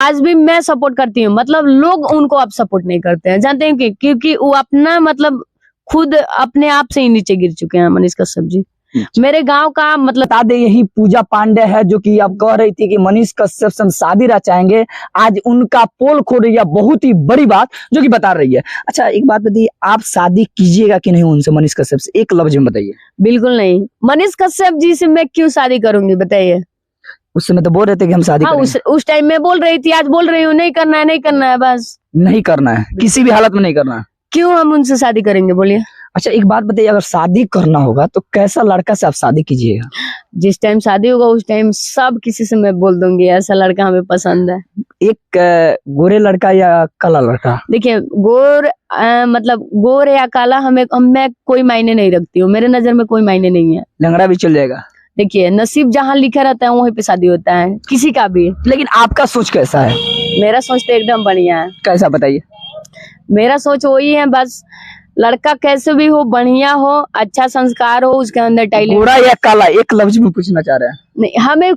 आज भी मैं सपोर्ट करती हूँ, मतलब लोग उनको अब सपोर्ट नहीं करते हैं, जानते हैं क्योंकि वो अपना मतलब खुद अपने आप से ही नीचे गिर चुके हैं मनीष कश्यप जी। मेरे गांव का मतलब बता दे, यही पूजा पांडे है जो कि अब कह रही थी कि मनीष कश्यप से हम शादी रह चाहेंगे। आज उनका पोल खोल रही है, बहुत ही बड़ी बात जो कि बता रही है। अच्छा एक बात बताइए, आप शादी कीजिएगा कि नहीं उनसे, मनीष कश्यप से? एक लफ्ज में बताइए। बिल्कुल नहीं, मनीष कश्यप जी से मैं क्यों शादी करूंगी बताइए। उस समय तो बोल रहे थे कि हम शादी करेंगे। उस टाइम में बोल रही थी, आज बोल रही हूँ नहीं करना है, नहीं करना है, बस नहीं करना है, किसी भी हालत में नहीं करना है। क्यों हम उनसे शादी करेंगे बोलिए। अच्छा एक बात बताइए, अगर शादी करना होगा तो कैसा लड़का से आप शादी कीजिएगा? जिस टाइम शादी होगा उस टाइम सब किसी से मैं बोल दूंगी ऐसा लड़का हमें पसंद है। एक गोरे लड़का या काला लड़का? देखिए मतलब गोर या काला मैं कोई मायने नहीं रखती हूँ, मेरे नजर में कोई मायने नहीं है। लंगड़ा भी चल जाएगा? देखिए नसीब जहाँ लिखा रहता है वहीं पे शादी होता है, किसी का भी। लेकिन आपका सोच कैसा है? मेरा सोच तो एकदम बढ़िया है। कैसा बताइए? मेरा सोच वही है, बस लड़का कैसे भी हो, बढ़िया हो, अच्छा संस्कार हो, उसके अंदर टैलेंट। गोरा या काला, एक लफ्ज में पूछना चाह रहे हैं? नहीं, हमें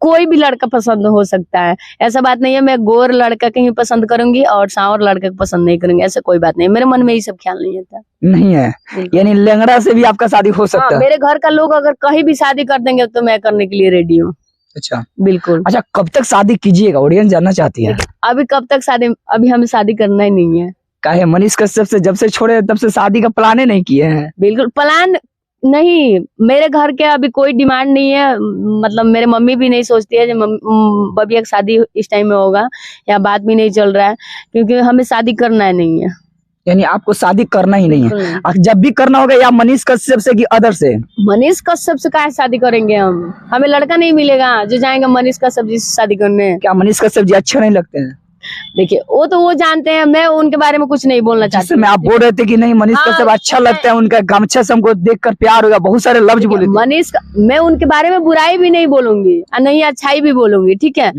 कोई भी लड़का पसंद हो सकता है, ऐसा बात नहीं है मैं गोर लड़का के ही पसंद करूंगी और सांवर लड़का को पसंद नहीं करूंगी, ऐसा कोई बात नहीं। मेरे मन में ये सब ख्याल नहीं आता। नहीं है, यानी लंगड़ा से भी आपका शादी हो सकता है? मेरे घर का लोग अगर कहीं भी शादी कर देंगे तो मैं करने के लिए रेडी हूँ। अच्छा बिल्कुल। अच्छा कब तक शादी कीजिएगा, ऑडियंस जानना चाहती है। अभी कब तक शादी, अभी हमें शादी करना ही नहीं है। काहे? मनीष कश्यप से जब से छोड़े तब से शादी का प्लान ही नहीं किए हैं? बिल्कुल प्लान नहीं, मेरे घर के अभी कोई डिमांड नहीं है, मतलब मेरे मम्मी भी नहीं सोचती है बबिया की शादी इस टाइम में होगा, या बात भी नहीं चल रहा है, क्योंकि हमें शादी करना है नहीं है। यानी आपको शादी करना ही नहीं है? जब भी करना होगा या मनीष कश्यप से कि अदर से? मनीष कश्यप से काहे शादी करेंगे हम, हमें लड़का नहीं मिलेगा जो जाएंगे मनीष कश्यप जी से शादी करने। क्या मनीष कश्यप जी अच्छे नहीं लगते हैं? देखिए वो तो वो जानते हैं, मैं उनके बारे में कुछ नहीं बोलना चाहती। मैं आप बोल रहे थे कि नहीं मनीष कश्यप अच्छा लगता है, उनका गमछा से हमको देखकर प्यार होगा, बहुत सारे लफ्ज बोले मनीष मैं उनके बारे में बुराई भी नहीं बोलूंगी और नहीं अच्छाई भी बोलूंगी, ठीक है।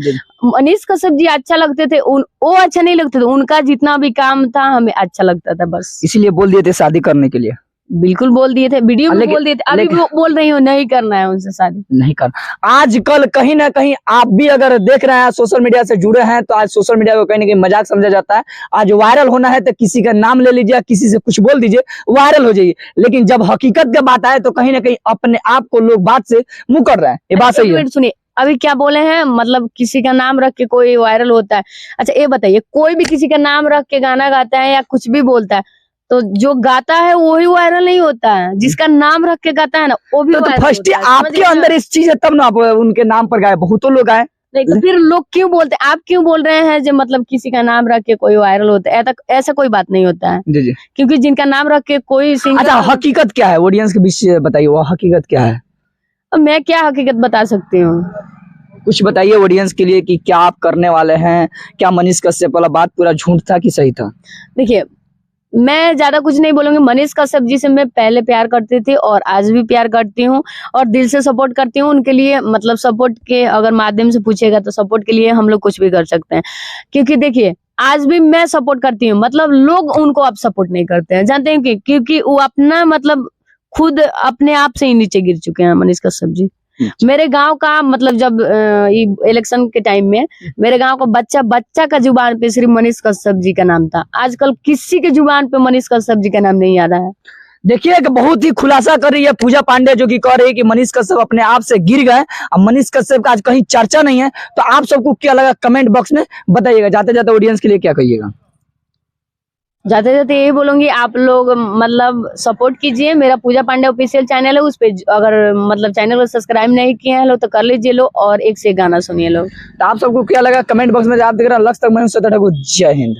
मनीष कश्यप जी अच्छा लगते थे, वो अच्छा नहीं लगते थे, उनका जितना भी काम था हमें अच्छा लगता था, बस इसीलिए बोल दिए थे शादी करने के लिए। बिल्कुल बोल दिए थे, वीडियो में बोल दिए थे, अभी बोल रही हूँ नहीं करना है उनसे शादी, नहीं करना। आजकल कहीं ना कहीं आप भी अगर देख रहे हैं, सोशल मीडिया से जुड़े हैं, तो आज सोशल मीडिया को कहीं ना कहीं मजाक समझा जाता है। आज वायरल होना है तो किसी का नाम ले लीजिए, किसी से कुछ बोल दीजिए, वायरल हो जाइए, लेकिन जब हकीकत की बात आए तो कहीं ना कहीं अपने आप को लोग बात से मुकर रहे हैं। ये बात सही है? सुनिए अभी क्या बोले हैं, मतलब किसी का नाम रख के कोई वायरल होता है। अच्छा ये बताइए, कोई भी किसी का नाम रख के गाना गाता है या कुछ भी बोलता है तो जो गाता है वही वायरल नहीं होता है, जिसका नाम रख के गाता है ना वो भी तो फर्स्ट आपके अंदर इस चीज है तब ना आप उनके नाम पर गाए, बहुतों लोग गाए। नहीं तो फिर लोग क्यों बोलते हैं, आप क्यों बोल रहे हैं जो मतलब किसी का नाम रख के कोई वायरल होता है, ऐसा कोई बात नहीं होता है। जी जी। क्योंकि जिनका नाम रख के कोई सिंगर। अच्छा हकीकत क्या है, ऑडियंस के बीच बताइए, वो हकीकत क्या है? मैं क्या हकीकत बता सकती हूँ, कुछ बताइए ऑडियंस के लिए कि क्या आप करने वाले हैं, क्या मनीष कश्यप वाला बात पूरा झूठ था कि सही था? देखिए मैं ज्यादा कुछ नहीं बोलूंगी, मनीष कश्यप जी से मैं पहले प्यार करती थी और आज भी प्यार करती हूँ और दिल से सपोर्ट करती हूँ उनके लिए। मतलब सपोर्ट के अगर माध्यम से पूछेगा तो सपोर्ट के लिए हम लोग कुछ भी कर सकते हैं, क्योंकि देखिए आज भी मैं सपोर्ट करती हूँ, मतलब लोग उनको अब सपोर्ट नहीं करते हैं, जानते हैं क्योंकि वो अपना मतलब खुद अपने आप से ही नीचे गिर चुके हैं मनीष कश्यप जी। मेरे गांव का मतलब जब इलेक्शन के टाइम में मेरे गांव का बच्चा का जुबान पे सिर्फ मनीष कश्यप जी का नाम था, आजकल किसी के जुबान पे मनीष कश्यप जी का नाम नहीं आ रहा है। देखिए कि बहुत ही खुलासा कर रही है पूजा पांडे, जो कि कह रही है कि मनीष कश्यप अपने आप से गिर गए। अब मनीष कश्यप का आज कहीं चर्चा नहीं है, तो आप सबको क्या लगा कमेंट बॉक्स में बताइएगा। जाते जाते ऑडियंस के लिए क्या कहिएगा? जाते जाते यही बोलूंगी, आप लोग मतलब सपोर्ट कीजिए, मेरा पूजा पांडे ऑफिशियल चैनल है, उस पे अगर मतलब चैनल को सब्सक्राइब नहीं किए हैं लोग तो कर लीजिए लो, और एक से एक गाना सुनिए लोग। तो आप सबको क्या लगा कमेंट बॉक्स में। आप देख रहे हैं लक्ष्य तक मैं जय हिंद।